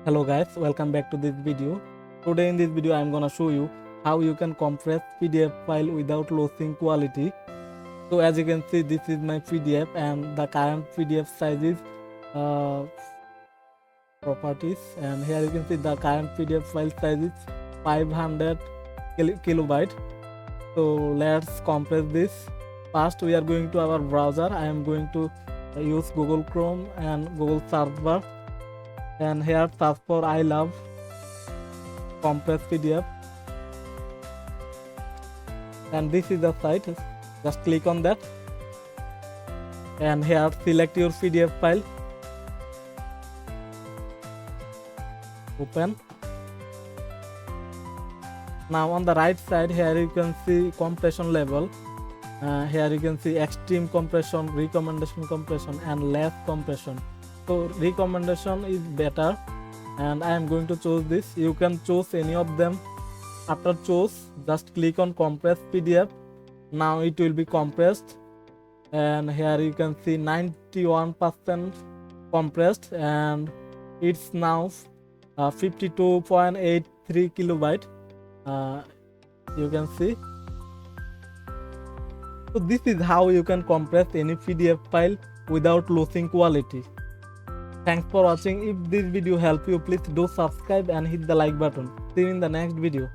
Hello guys, welcome back to this video. Today in this video I am gonna show you how you can compress PDF file without losing quality. So as you can see, this is my PDF and the current PDF size is properties, and here you can see the current PDF file size is 500 kilobyte. So let's compress this. First we are going to our browser. I am going to use Google Chrome and Google search bar, and here search for I love compress PDF, and this is the site. Just click on that, and here select your PDF file, open. Now on the right side here you can see compression level. Here you can see extreme compression, recommendation compression, and less compression. So recommendation is better, and I am going to choose this. You can choose any of them. After choose, just click on compress PDF. Now it will be compressed, and here you can see 91% compressed, and it's now 52.83 kilobyte. You can see. So this is how you can compress any PDF file without losing quality. Thanks for watching. If this video helped you, please do subscribe and hit the like button. See you in the next video.